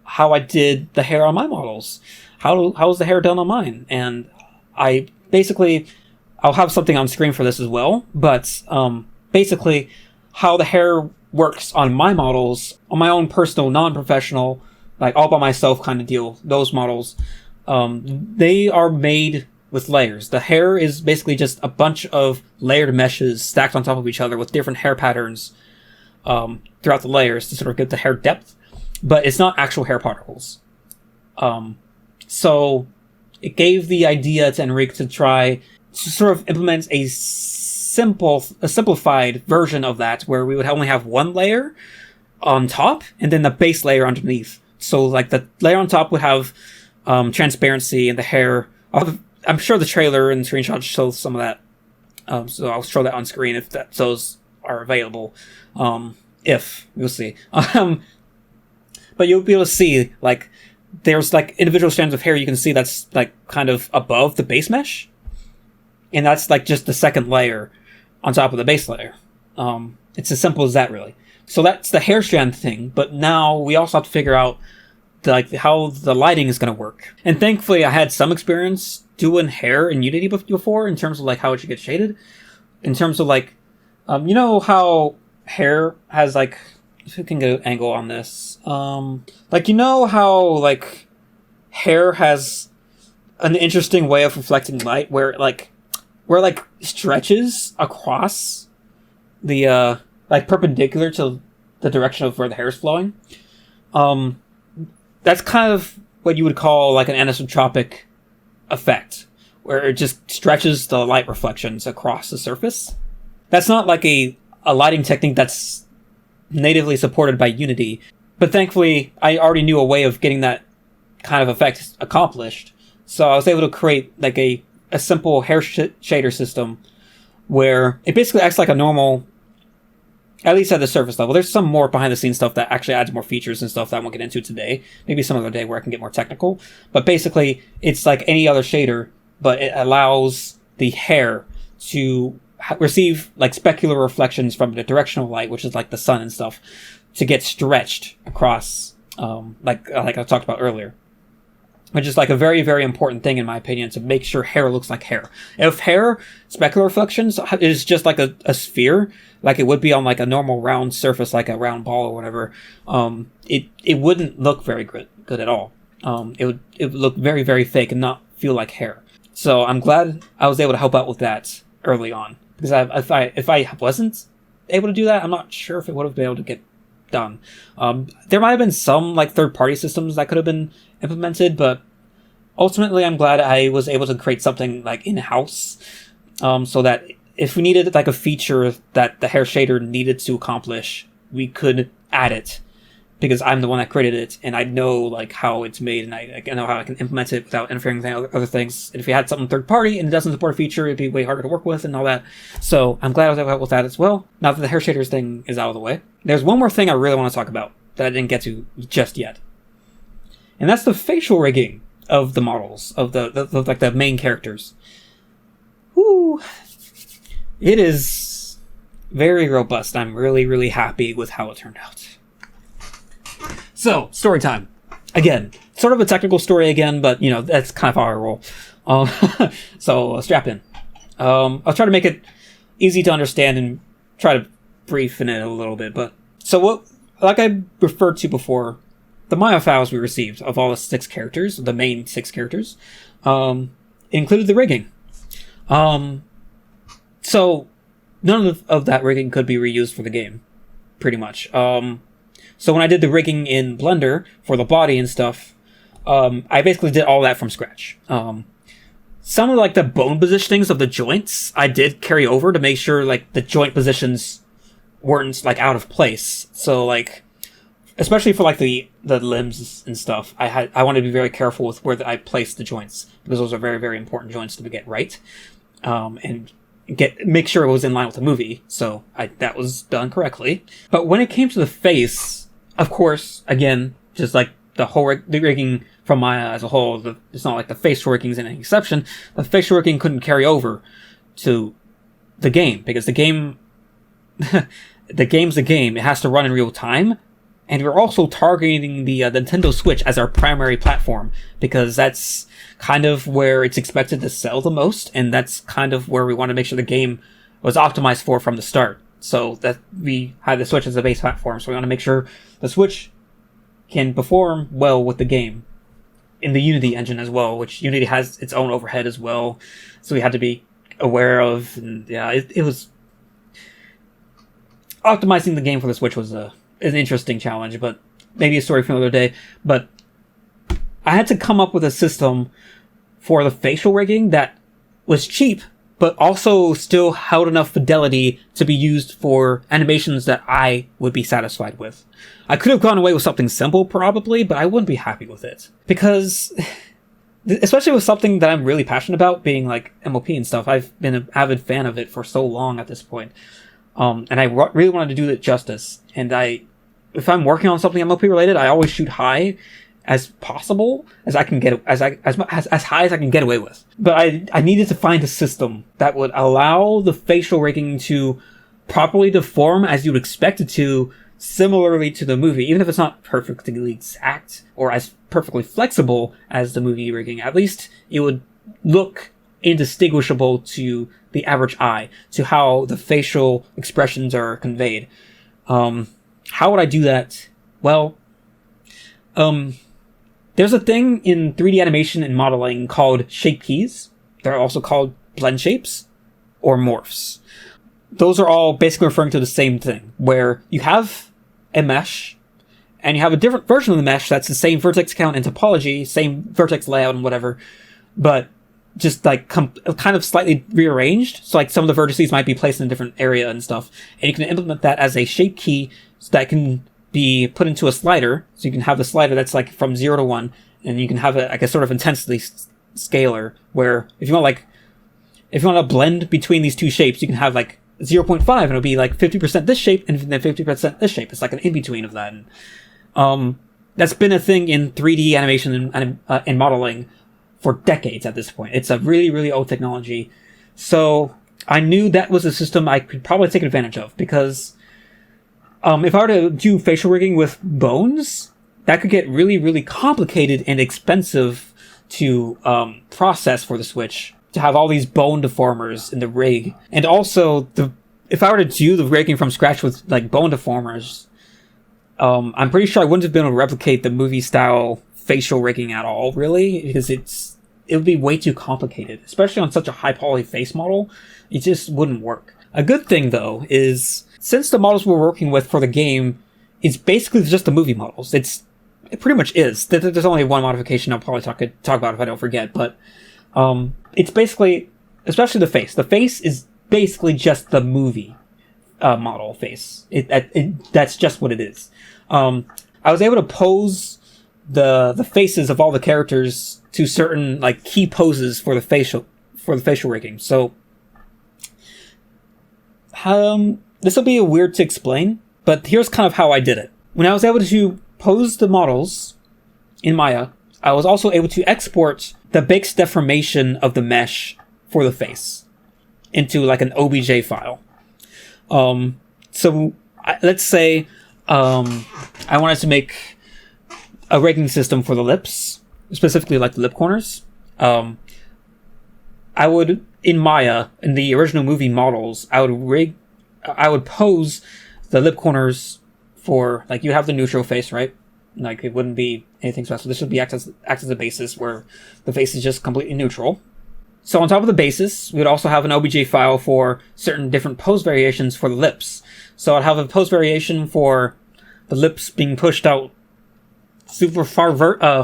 how I did the hair on my models. How was the hair done on mine? And I basically, I'll have something on screen for this as well, but basically how the hair works on my models, on my own personal, non-professional, like all by myself kind of deal, those models, they are made with layers. The hair is basically just a bunch of layered meshes stacked on top of each other with different hair patterns throughout the layers to sort of get the hair depth, but it's not actual hair particles. So it gave the idea to Enrique to try to sort of implement a simplified version of that, where we would only have one layer on top and then the base layer underneath. So like the layer on top would have transparency, and the hair, I'm sure the trailer and screenshots show some of that. So I'll show that on screen if those are available. If we'll see. But you'll be able to see like there's like individual strands of hair you can see that's like kind of above the base mesh, and that's like just the second layer on top of the base layer. It's as simple as that, really. So that's the hair strand thing. But now we also have to figure out like how the lighting is going to work. And thankfully, I had some experience doing hair in Unity before, in terms of like how it should get shaded. In terms of like, you know how hair has like, if we can get an angle on this, like you know how like hair has an interesting way of reflecting light, where it stretches across the like perpendicular to the direction of where the hair is flowing. That's kind of what you would call like an anisotropic effect, where it just stretches the light reflections across the surface. That's not like a lighting technique that's natively supported by Unity, but thankfully I already knew a way of getting that kind of effect accomplished. So I was able to create like a simple hair shader system where it basically acts like a normal, at least at the surface level. There's some more behind the scenes stuff that actually adds more features and stuff that I won't get into today. Maybe some other day where I can get more technical. But basically, it's like any other shader, but it allows the hair to receive like specular reflections from the directional light, which is like the sun and stuff, to get stretched across, like I talked about earlier. Which is like a very, very important thing, in my opinion, to make sure hair looks like hair. If hair specular reflections is just like a sphere, like it would be on like a normal round surface, like a round ball or whatever, it wouldn't look very good at all. It would look very, very fake and not feel like hair. So I'm glad I was able to help out with that early on, because if I wasn't able to do that, I'm not sure if it would have been able to get done. There might have been some like third-party systems that could have been implemented, but ultimately I'm glad I was able to create something like in-house, so that if we needed like a feature that the hair shader needed to accomplish, we could add it, because I'm the one that created it, and I know like how it's made, and I know how I can implement it without interfering with other things. And if you had something third party and it doesn't support a feature, it'd be way harder to work with and all that. So I'm glad I was able to help with that as well. Now that the hair shaders thing is out of the way, there's one more thing I really want to talk about that I didn't get to just yet, and that's the facial rigging of the models of the main characters. Whoo! It is very robust. I'm really, really happy with how it turned out. So, story time. Again, sort of a technical story again, but, you know, that's kind of how I roll. So, strap in. I'll try to make it easy to understand and try to brief in it a little bit. But so, what, like I referred to before, the Maya files we received of all the 6 characters, the main 6 characters, included the rigging. So, none of that rigging could be reused for the game, pretty much. So when I did the rigging in Blender for the body and stuff, I basically did all that from scratch. Some of like the bone positionings of the joints, I did carry over to make sure like the joint positions weren't like out of place. So like, especially for like the limbs and stuff, I wanted to be very careful with where I placed the joints, because those are very, very important joints to get right. And make sure it was in line with the movie, so that was done correctly. But when it came to the face, of course, again, just like the rigging from Maya as a whole, it's not like the facial rigging is an exception. The facial rigging couldn't carry over to the game, because the game, the game's a game. It has to run in real time, and we're also targeting the Nintendo Switch as our primary platform, because that's kind of where it's expected to sell the most, and that's kind of where we want to make sure the game was optimized for from the start. So that we had the Switch as a base platform, so we want to make sure the Switch can perform well with the game in the Unity engine as well, which Unity has its own overhead as well, so we had to be aware of. And yeah, it was optimizing the game for the Switch was an interesting challenge, but maybe a story for another day. But I had to come up with a system for the facial rigging that was cheap, but also still held enough fidelity to be used for animations that I would be satisfied with. I could have gone away with something simple, probably, but I wouldn't be happy with it. Because, especially with something that I'm really passionate about, being like MLP and stuff, I've been an avid fan of it for so long at this point. And I really wanted to do it justice. And if I'm working on something MLP related, I always shoot high as possible as I can get, as high as I can get away with. But I needed to find a system that would allow the facial rigging to properly deform as you'd expect it to, similarly to the movie, even if it's not perfectly exact or as perfectly flexible as the movie rigging. At least it would look indistinguishable to the average eye, to how the facial expressions are conveyed. How would I do that? Well, there's a thing in 3D animation and modeling called shape keys. They're also called blend shapes or morphs. Those are all basically referring to the same thing, where you have a mesh and you have a different version of the mesh that's the same vertex count and topology, same vertex layout and whatever, but just like kind of slightly rearranged. So like some of the vertices might be placed in a different area and stuff. And you can implement that as a shape key that can be put into a slider. So you can have the slider that's like from 0 to 1, and you can have a sort of intensity scaler where if you want to blend between these two shapes, you can have like 0.5 and it'll be like 50% this shape and then 50% this shape. It's like an in-between of that. And that's been a thing in 3D animation and modeling for decades at this point. It's a really, really old technology. So I knew that was a system I could probably take advantage of, because if I were to do facial rigging with bones, that could get really, really complicated and expensive to process for the Switch, to have all these bone deformers in the rig. And also, if I were to do the rigging from scratch with like bone deformers, I'm pretty sure I wouldn't have been able to replicate the movie style facial rigging at all, really, because it would be way too complicated, especially on such a high quality face model. It just wouldn't work. A good thing though is since the models we're working with for the game is basically just the movie models. It pretty much is. There's only one modification I'll probably talk about if I don't forget, but it's basically, especially the face. The face is basically just the movie model face. That's just what it is. I was able to pose the faces of all the characters to certain like key poses for the facial rigging. So this will be weird to explain, but here's kind of how I did it. When I was able to pose the models in Maya, I was also able to export the base deformation of the mesh for the face into like an OBJ file. Let's say I wanted to make a rigging system for the lips, specifically like the lip corners. I would, in Maya, in the original movie models, I would pose the lip corners for, like, you have the neutral face, right? Like, it wouldn't be anything special. This would be act as a basis where the face is just completely neutral. So on top of the basis, we would also have an OBJ file for certain different pose variations for the lips. So I'd have a pose variation for the lips being pushed out super far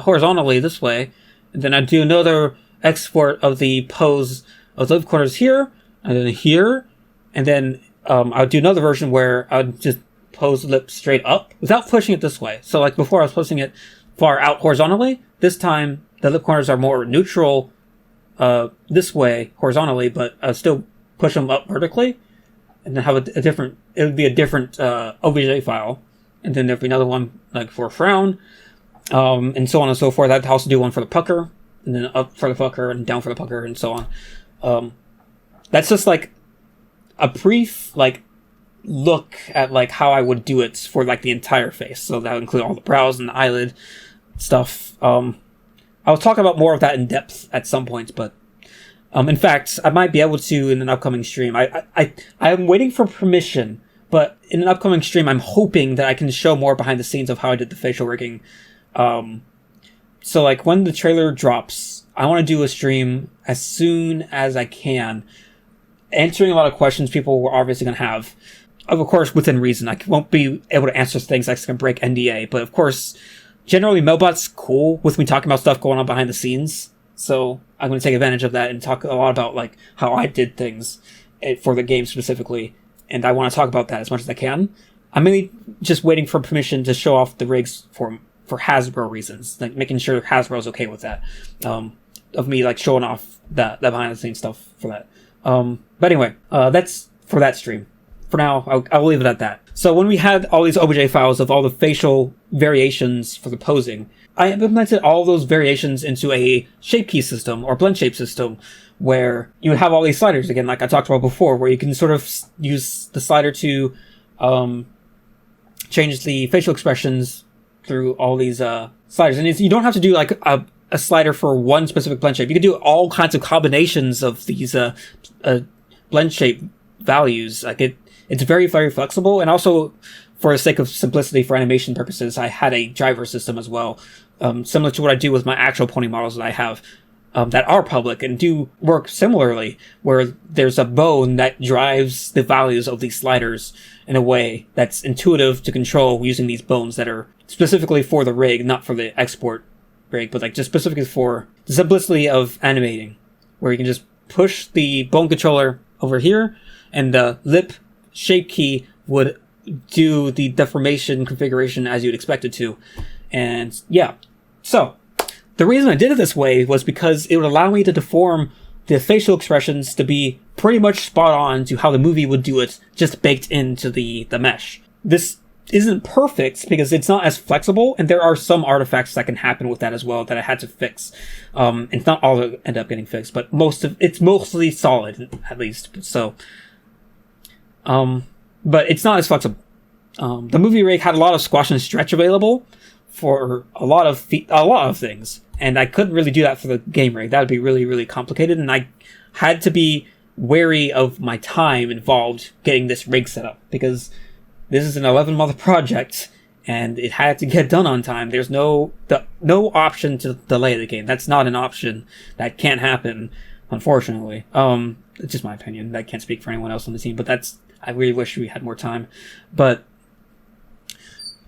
horizontally this way, and then I'd do another export of the pose of the lip corners here, and then here, and then I would do another version where I would just pose the lips straight up without pushing it this way. So like before I was posing it far out horizontally, this time the lip corners are more neutral this way horizontally, but I would still push them up vertically, and then have a different, it would be a different OBJ file, and then there'd be another one like for a frown, and so on and so forth. I'd also do one for the pucker, and then up for the pucker, and down for the pucker, and so on. That's just like a brief like look at like how I would do it for like the entire face. So that would include all the brows and the eyelid stuff. I'll talk about more of that in depth at some point, but in fact, I might be able to in an upcoming stream. I'm waiting for permission, but in an upcoming stream, I'm hoping that I can show more behind the scenes of how I did the facial rigging. So like when the trailer drops, I want to do a stream as soon as I can, answering a lot of questions people were obviously going to have. Of course, within reason. I won't be able to answer things that's going to break NDA, but of course, generally Mailbot's cool with me talking about stuff going on behind the scenes. So I'm going to take advantage of that and talk a lot about like how I did things for the game specifically. And I want to talk about that as much as I can. I'm mainly just waiting for permission to show off the rigs for Hasbro reasons, like making sure Hasbro's okay with that. Of me like showing off that behind the scenes stuff for that. But anyway, that's for that stream. For now, I'll leave it at that. So when we had all these OBJ files of all the facial variations for the posing, I implemented all those variations into a shape key system or blend shape system where you would have all these sliders again, like I talked about before, where you can sort of use the slider to change the facial expressions through all these sliders. And you don't have to do like a slider for one specific blend shape. You can do all kinds of combinations of these blend shape values. Like it's very, very flexible. And also, for the sake of simplicity for animation purposes, I had a driver system as well, similar to what I do with my actual pony models that I have that are public and do work similarly, where there's a bone that drives the values of these sliders in a way that's intuitive to control using these bones that are specifically for the rig, not for the export rig, but like just specifically for the simplicity of animating, where you can just push the bone controller over here and the lip shape key would do the deformation configuration as you'd expect it to. And yeah, so the reason I did it this way was because it would allow me to deform the facial expressions to be pretty much spot on to how the movie would do it, just baked into the mesh. This isn't perfect because it's not as flexible, and there are some artifacts that can happen with that as well that I had to fix. It's not all that end up getting fixed, but it's mostly solid, at least. So, but it's not as flexible. The movie rig had a lot of squash and stretch available for a lot of things, and I couldn't really do that for the game rig. That would be really, really complicated, and I had to be wary of my time involved getting this rig set up, because this is an 11-month project, and it had to get done on time. There's no option to delay the game. That's not an option. That can't happen, unfortunately. It's just my opinion. I can't speak for anyone else on the team, but I really wish we had more time. But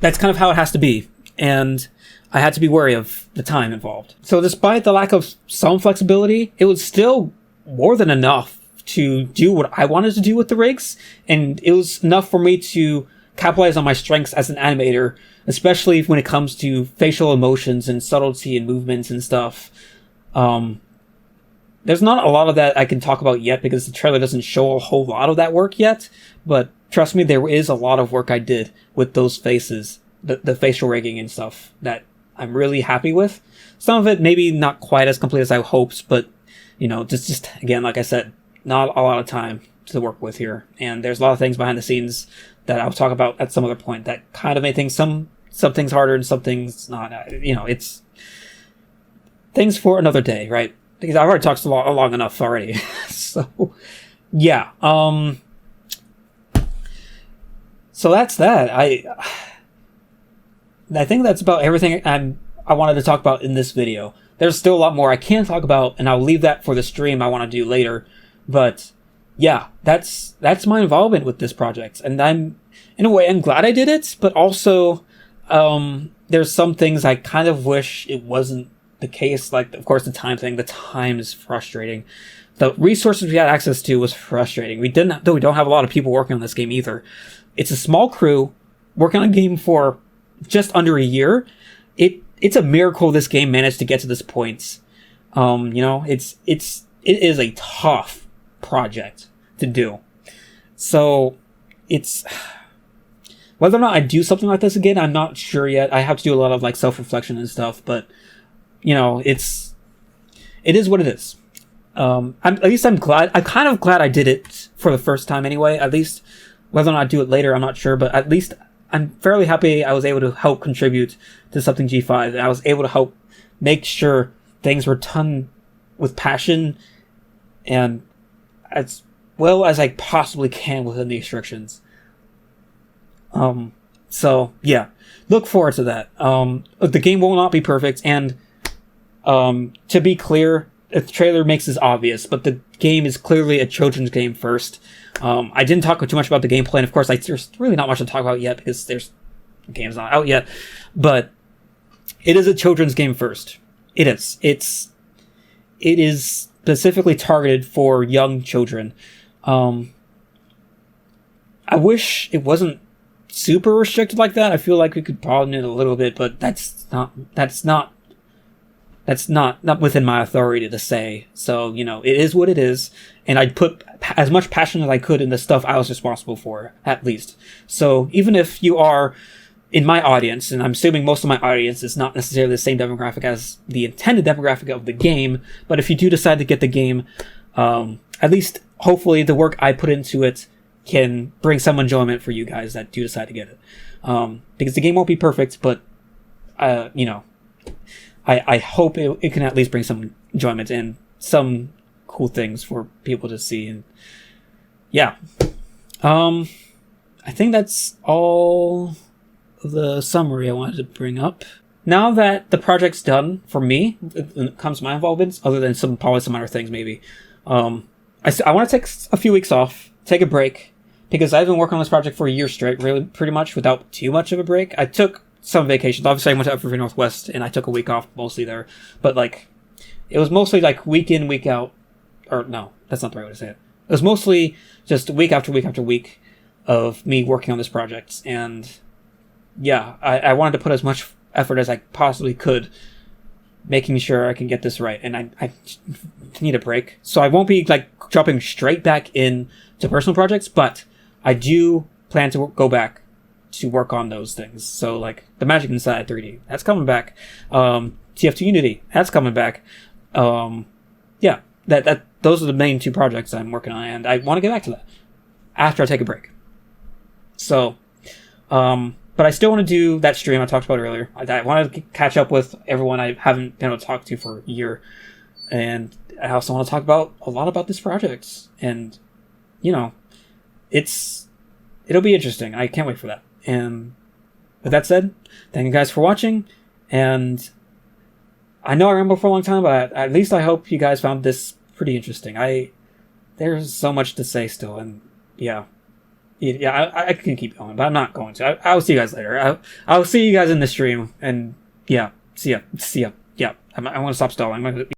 that's kind of how it has to be, and I had to be wary of the time involved. So despite the lack of some flexibility, it was still more than enough to do what I wanted to do with the rigs, and it was enough for me to capitalize on my strengths as an animator, especially when it comes to facial emotions and subtlety and movements and stuff. There's not a lot of that I can talk about yet because the trailer doesn't show a whole lot of that work yet, but trust me, there is a lot of work I did with those faces, the facial rigging and stuff that I'm really happy with. Some of it maybe not quite as complete as I hoped, but just again, like I said, not a lot of time to work with here. And there's a lot of things behind the scenes that I'll talk about at some other point that kind of make things, some things harder and some things not. It's things for another day, right? Because I've already talked long enough already. So, yeah. So that's that. I think that's about everything I wanted to talk about in this video. There's still a lot more I can talk about, and I'll leave that for the stream I want to do later. But yeah, that's my involvement with this project, and I'm glad I did it. But also, there's some things I kind of wish it wasn't the case. Like, of course, the time thing. The time is frustrating. The resources we had access to was frustrating. We don't have a lot of people working on this game either. It's a small crew working on a game for just under a year. It's a miracle this game managed to get to this point. It is a tough project to do. So it's whether or not I do something like this again, I'm not sure yet. I have to do a lot of self-reflection and stuff, but it is what it is. I'm glad. I'm kind of glad I did it for the first time anyway. At least whether or not I do it later, I'm not sure, but at least I'm fairly happy I was able to help contribute to something G5, and I was able to help make sure things were done with passion and as well as I possibly can within the restrictions. So yeah, look forward to that. The game will not be perfect, and to be clear, the trailer makes this obvious, but the game is clearly a children's game first. I didn't talk too much about the gameplay, and of course, there's really not much to talk about yet because the game's not out yet. But it is a children's game first. It is. It is specifically targeted for young children. I wish it wasn't super restricted like that. I feel like we could broaden it a little bit, but that's not within my authority to say. So, it is what it is. And I'd put as much passion as I could in the stuff I was responsible for, at least. So even if you are in my audience, and I'm assuming most of my audience is not necessarily the same demographic as the intended demographic of the game, but if you do decide to get the game, at least hopefully the work I put into it can bring some enjoyment for you guys that do decide to get it. Because the game won't be perfect, but, I hope it can at least bring some enjoyment and some cool things for people to see. And yeah, I think that's all of the summary I wanted to bring up. Now that the project's done for me, when it comes to my involvements, other than probably some other things maybe, I want to take a few weeks off, take a break, because I've been working on this project for a year straight, really, pretty much without too much of a break. I took some vacations. Obviously, I went to Evergreen Northwest, and I took a week off mostly there. But, it was mostly, week in, week out. Or, no, that's not the right way to say it. It was mostly just week after week after week of me working on this project. And, yeah, I wanted to put as much effort as I possibly could, making sure I can get this right. And I need a break. So I won't be, jumping straight back in to personal projects, but I do plan to go back to work on those things. So the Magic Inside 3D, that's coming back. TF2 Unity, that's coming back. Yeah, those are the main two projects I'm working on, and I want to get back to that after I take a break. So, but I still want to do that stream I talked about earlier. I want to catch up with everyone I haven't been able to talk to for a year, and I also want to talk about a lot about this project, and it'll be interesting. I can't wait for that. And with that said, thank you guys for watching, and I know I rambled for a long time, but at least I hope you guys found this pretty interesting. There's so much to say still, and yeah, I can keep going, but I'm not going to. I'll see you guys later. I'll see you guys in the stream, and yeah, see ya. Yeah, I want to stop stalling.